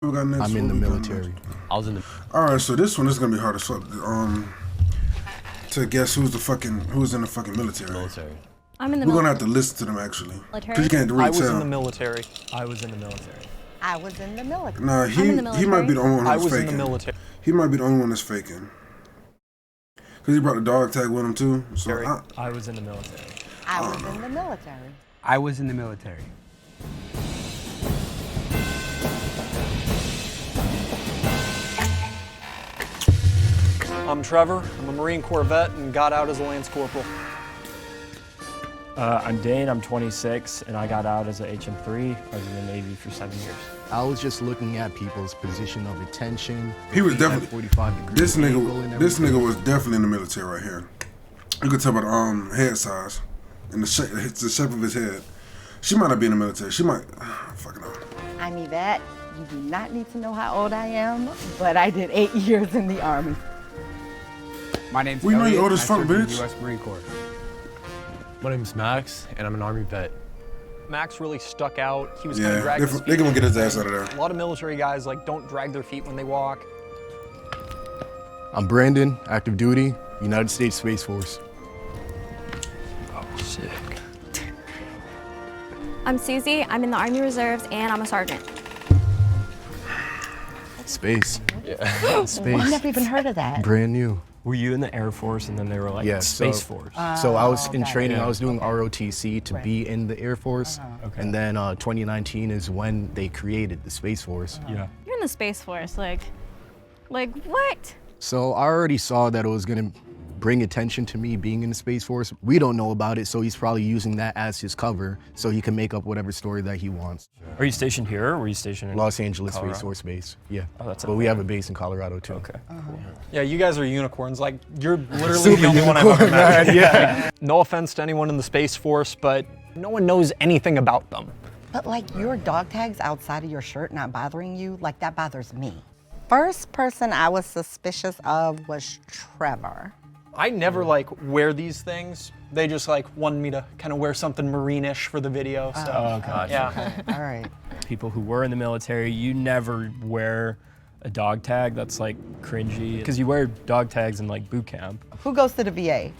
Who got next? I'm in the military. I was in the. All right, so this one is gonna be hard as fuck. To guess who's in the fucking military. I'm in the We're gonna have to listen to them actually, military. because you can't really I was tell. in the military. I was in the military. I was in the military. Nah, I'm in the he might be the only one I that's was faking. in the military. He might be the only one that's faking. Cause he brought the dog tag with him too. So I was in the military. I was in the military. I was in the military. I'm Trevor. I'm a Marine Corps vet and got out as a Lance Corporal. I'm Dane, I'm 26, and I got out as a HM3. I was in the Navy for 7 years. I was just looking at people's position of attention. he was looking at definitely 45 degrees. this nigga was definitely in the military right here. You could tell by the head size and the shape of his head. She might not be in the military. She might. Fucking know. I'm Yvette. You do not need to know how old I am, but I did 8 years in the Army. My name's We know you Elliot, old as I fuck, served in the bitch. U.S. Marine Corps. My name's Max, and I'm an Army vet. Max really stuck out. He was kind Yeah, of dragging his they feet. gonna get his ass out of there. A lot of military guys don't drag their feet when they walk. I'm Brandon, active duty, United States Space Force. Oh, sick. I'm Susie. I'm in the Army Reserves, and I'm a sergeant. Space. Yeah. Space. I've never even heard of that. Brand new. Were you in the Air Force, and then they were like, Yeah, Space so- Force? So I was in got it. training. I was doing Okay. ROTC to be in the Air Force. Okay. And then 2019 is when they created the Space Force. Yeah. You're in the Space Force, like what? So I already saw that it was gonna bring attention to me being in the Space Force. We don't know about it, so he's probably using that as his cover so he can make up whatever story that he wants. Are you stationed here, or were you stationed in Los Angeles Colorado? Space Force Base, yeah. Oh, that's but we have a base in Colorado too. Okay. Yeah, you guys are unicorns. You're literally the only one I've ever met. Yeah. No offense to anyone in the Space Force, but no one knows anything about them. But your dog tags outside of your shirt not bothering you, that bothers me. First person I was suspicious of was Trevor. I never wear these things. They just wanted me to kind of wear something Marine-ish for the video. So Oh, gotcha. yeah. All right. People who were in the military, you never wear a dog tag. That's cringy, because you wear dog tags in boot camp. Who goes to the VA?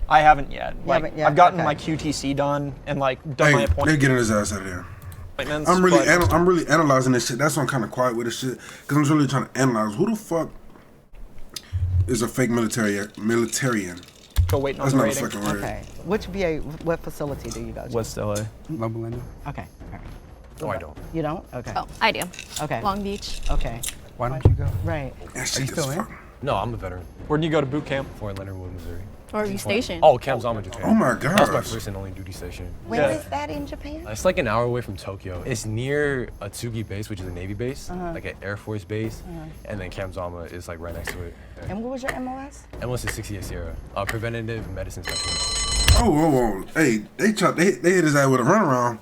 I haven't yet. haven't yet? I've gotten Okay. my QTC done and done my Hey, they're appointments. getting his ass out of there. but- I'm really analyzing this shit. That's why I'm kind of quiet with this shit, because I'm really trying to analyze who the fuck is a fake militarian. Go waiting on That's the not a rating. fucking word. Okay. Which VA, what facility do you go to? West LA. Loma Linda. Okay. All right. No, I don't. You don't? Okay. Oh, I do. Okay. Long Beach. Okay. Why don't you go? Right. That shit you is still in? fucking- No, I'm a veteran. Where did you go to boot camp? Fort Leonard Wood, Missouri. Or are you stationed? Oh, Camp Zama, Japan. Oh my That was my gosh. first and only duty station. Where Yeah. is that in Japan? It's an hour away from Tokyo. It's near Atsugi Base, which is a Navy base, like an Air Force base, and then Camp Zama is right next to it. And what was your MOS? MLS is 68 Sierra, preventative medicine specialist. Oh, whoa, whoa. Hey, they hit his ass with a runaround.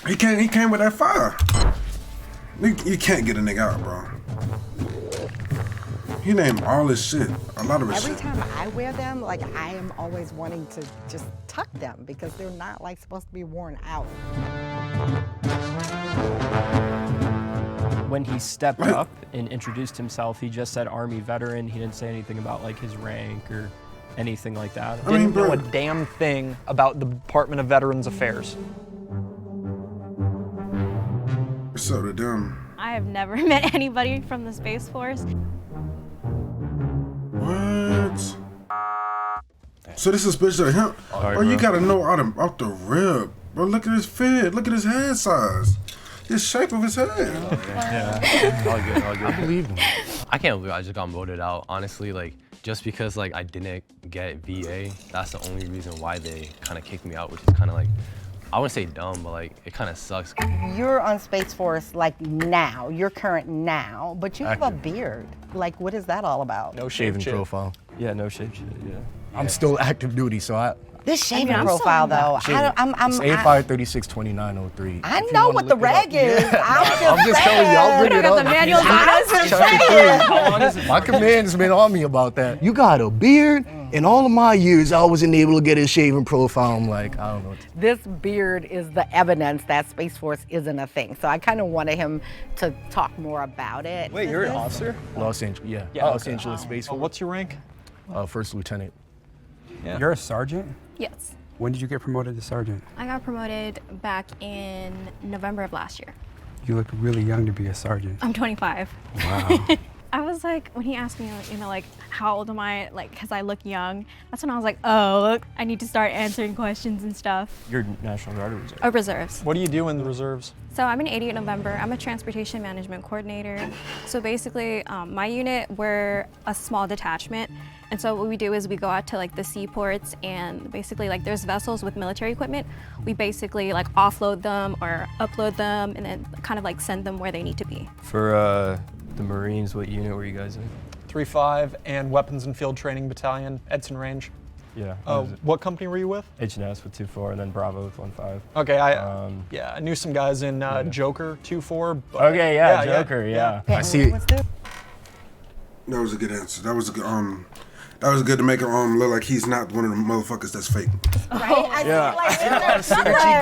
He came with that fire. You can't get a nigga out, bro. He named all his shit. A lot of his Every shit. time I wear them, I am always wanting to just tuck them because they're not supposed to be worn out. When he stepped up and introduced himself, he just said Army veteran. He didn't say anything about his rank or anything like that. I mean, Didn't know bro. a damn thing about the Department of Veterans Affairs. What's up to them? I have never met anybody from the Space Force. What? So this is picture of him? Alright, Bro, you bro. gotta know out the rib. Bro, look at his fit. Look at his head size. The shape of his head. All good, all good. I believe him. I can't believe I just got voted out. Honestly, just because I didn't get VA, that's the only reason why they kind of kicked me out, which is kind of I wouldn't say dumb, but it kind of sucks. You're on Space Force now. You're current now, but you have a beard. What is that all about? No Shaving shit. profile. Yeah, no shit, yeah. I'm still active duty, so This shaving I'm profile, still though. it's 85362903. I know what the reg is. I'm just telling you, I'll bring it Got up. the manuals on us. My command's been on me about that. You got a beard? In all of my years, I wasn't able to get a shaving profile. I'm like, I don't know. This beard is the evidence that Space Force isn't a thing. So I kind of wanted him to talk more about it. Wait, you're an officer? Los Angeles, Los okay. Angeles Space Force. What's your rank? First lieutenant. Yeah. You're a sergeant? Yes. When did you get promoted to sergeant? I got promoted back in November of last year. You look really young to be a sergeant. I'm 25. Wow. I was like, when he asked me, you know, like, how old am I? Like, because I look young. That's when I was like, oh, look, I need to start answering questions and stuff. You're National Guard or Reserve? Oh, reserves. What do you do in the reserves? So I'm in 88 November. I'm a transportation management coordinator. So basically, my unit, we're a small detachment. And so what we do is we go out to like the seaports and basically like there's vessels with military equipment. We basically like offload them or upload them and then kind of like send them where they need to be. For the Marines, what unit were you guys in? 3-5 and Weapons and Field Training Battalion, Edson Range. Yeah. What company were you with? H&S with 2-4 and then Bravo with 1-5. Okay, I knew some guys in Joker 2-4. Okay, yeah, Joker, yeah. I see. That was a good answer. That was a good that was good to make him look like he's not one of the motherfuckers that's fake. Right?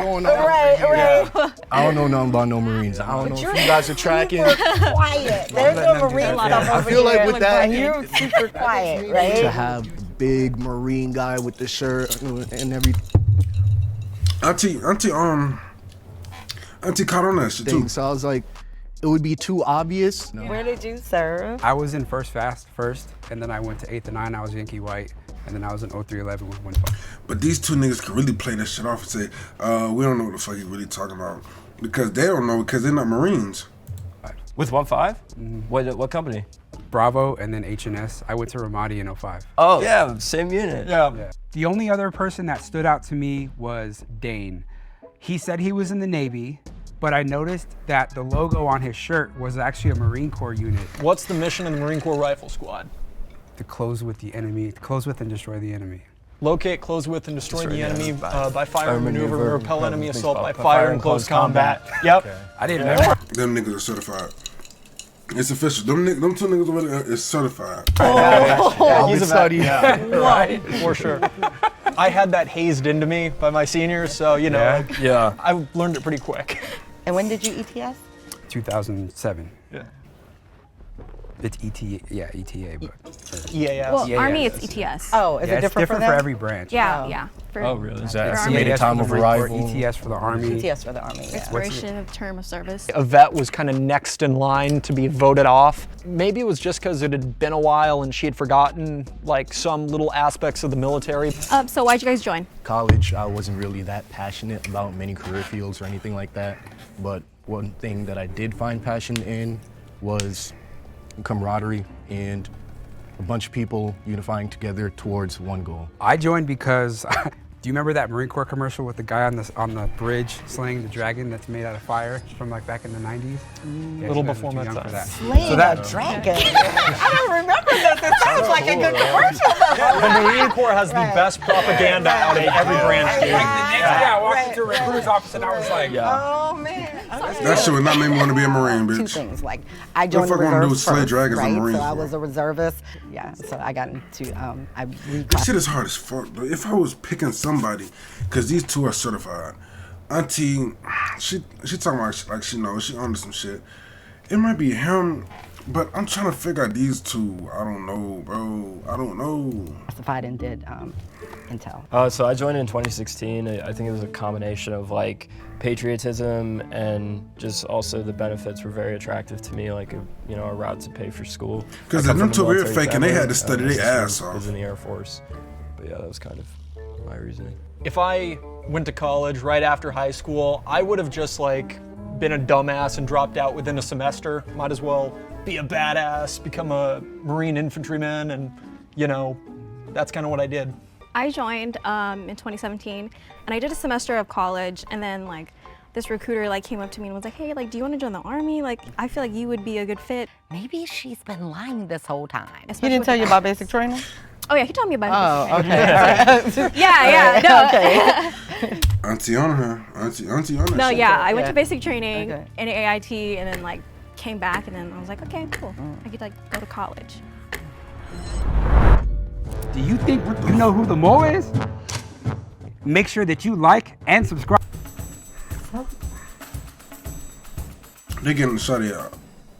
Going on. Right. I don't know nothing about no Marines. I don't know if you guys are tracking. Quiet. There's no Marine stuff over I feel like here. with that, You're super quiet, to right? have big Marine guy with the shirt and everything. Auntie caught on that shit too. So I was like, it would be too obvious. No. Where did you serve? I was in First Fast first, and then I went to 8th and 9. I was Yankee White, and then I was in 0311 with 1-5. But these two niggas can really play this shit off and say, we don't know what the fuck he's really talking about. Because they don't know because they're not Marines. With 1-5? What company? Bravo, and then H&S. I went to Ramadi in 05. Oh, yeah, same unit. Yeah. The only other person that stood out to me was Dane. He said he was in the Navy, but I noticed that the logo on his shirt was actually a Marine Corps unit. What's the mission of the Marine Corps Rifle Squad? To close with the enemy, to close with and destroy the enemy. Locate, close with, and destroy the enemy by fire Fire and maneuver, maneuver, repel enemy things assault by by fire and close combat. Yep. I didn't know. Them niggas are certified. It's official. Them two niggas over there is certified. He's a study. Right, for sure. I had that hazed into me by my seniors, so you know, Yeah. I learned it pretty quick. And when did you ETS? 2007. Yeah. It's ETA, but. EAS. Well, Yeah, Army, yeah, it's ETS. Oh, is Yeah, it it's different for them? every branch. Yeah, Oh. yeah. For Oh, really? Is that For estimated EAS time for of the Marine Corps, arrival? ETS for the Army. ETS for the Army, yeah. expiration of term of service. A vet was kind of next in line to be voted off. Maybe it was just because it had been a while and she had forgotten like some little aspects of the military. So why'd you guys join? College, I wasn't really that passionate about many career fields or anything like that. But one thing that I did find passion in was camaraderie and a bunch of people unifying together towards one goal. I joined because, do you remember that Marine Corps commercial with the guy on the bridge slaying the dragon that's made out of fire from like back in the 90s? Yeah, Little you guys are before too my young for time. that. Slaying a dragon. I don't remember this. It sounds like a good commercial. The Marine Corps has the best propaganda out of every branch, dude. I walked into a recruiter's office and I was like, Oh man. That shit would not make me want to be a Marine, Two bitch. things, like I joined the fuck wanna do reserves is slay first, dragons in right? the Marine So I Corps. was a reservist. Yeah, so I got into I This shit is hard as fuck, though. If I was picking somebody, because these two are certified, Auntie, she talking about like she knows, she under some shit. It might be him, but I'm trying to figure out these two. I don't know, bro. I don't know. classified and did intel. So I joined in 2016. I think it was a combination of like patriotism and just also the benefits were very attractive to me, like a route to pay for school. 'Cause I come them from two a were military faking, they family. had to study My their sister ass off. was in the Air Force, but yeah, that was kind of my reasoning. If I went to college right after high school, I would have just like been a dumbass and dropped out within a semester. Might as well be a badass, become a Marine infantryman, and that's kind of what I did. I joined in 2017, and I did a semester of college, and then like this recruiter like came up to me and was like, "Hey, like, do you want to join the Army? Like, I feel like you would be a good fit." Maybe she's been lying this whole time. He didn't tell you about basic training? Oh yeah, he told me about it. Oh, okay. Yeah, no. Okay. Auntie on her. Auntie on her. No, shit. yeah, I went Yeah. to basic training Okay. in AIT, and then like came back, and then I was like, okay, cool. I could like go to college. Do you think you know who the mole is? Make sure that you like and subscribe. They getting the shutty out.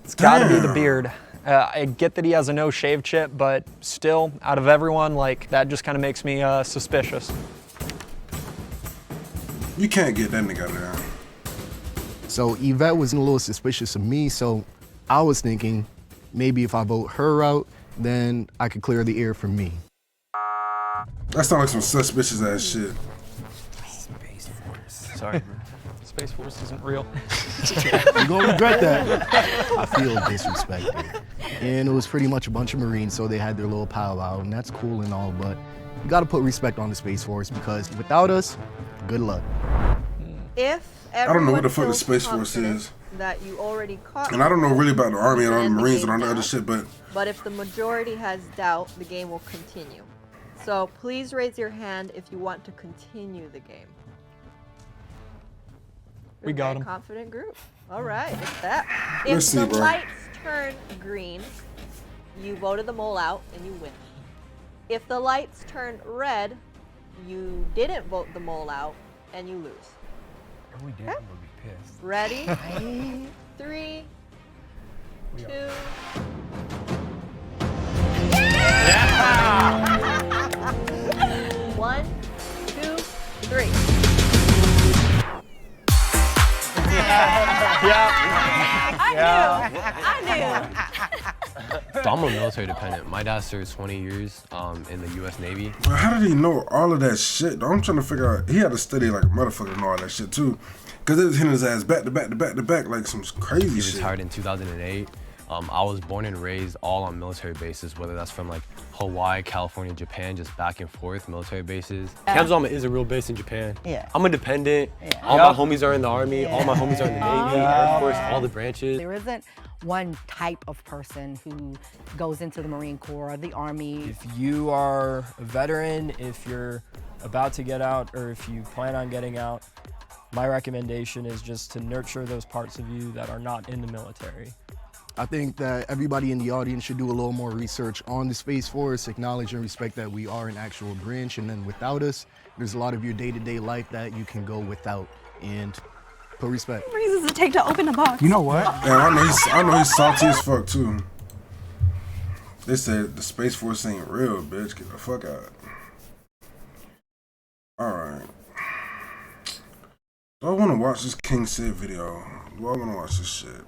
It's got to be the beard. I get that he has a no shave chip, but still, out of everyone, like that just kind of makes me suspicious. You can't get that nigga there. So Yvette was a little suspicious of me, so I was thinking maybe if I vote her out, then I could clear the air for me. That sounds like some suspicious ass shit. Sorry. Space Force isn't real. You're gonna regret that. I feel disrespected. And it was pretty much a bunch of Marines, so they had their little powwow, and that's cool and all, but you gotta put respect on the Space Force because without us, good luck. If I don't know what the fuck the feels Space Force confident is. that you already caught And I don't know really about the Army and all the End the Marines game and all the other now. shit, but But if the majority has doubt, the game will continue. So please raise your hand if you want to continue the game. You're We a got very 'em. confident group. All right, it's that. Let's If see, the bro. lights turn green, you voted the mole out and you win. If the lights turn red, you didn't vote the mole out and you lose. We did. Okay. We'll be pissed. Ready? 3, 2. Yeah! 1, 2, 3. So I'm a military dependent. My dad served 20 years in the U.S. Navy. But how did he know all of that shit? Though? I'm trying to figure out. He had to study like a motherfucker and all that shit too, cause it was hitting his ass back to back to back to back like some crazy He shit. retired in 2008. I was born and raised all on military bases, whether that's from like Hawaii, California, Japan, just back and forth military bases. Camp Zama is a real base in Japan. Yeah. I'm a dependent. Yeah. All my homies are in the Army. All my homies are in the Navy, Air Force, all the branches. There isn't one type of person who goes into the Marine Corps or the Army. If you are a veteran, if you're about to get out, or if you plan on getting out, my recommendation is just to nurture those parts of you that are not in the military. I think that everybody in the audience should do a little more research on the Space Force, acknowledge and respect that we are an actual branch, and then without us, there's a lot of your day-to-day life that you can go without, and put respect. Reasons it take to open a box. You know what? And I know he's salty as fuck too. They said the Space Force ain't real, bitch. Get the fuck out. Alright. Do I want to watch this King Sid video? Do I want to watch this shit?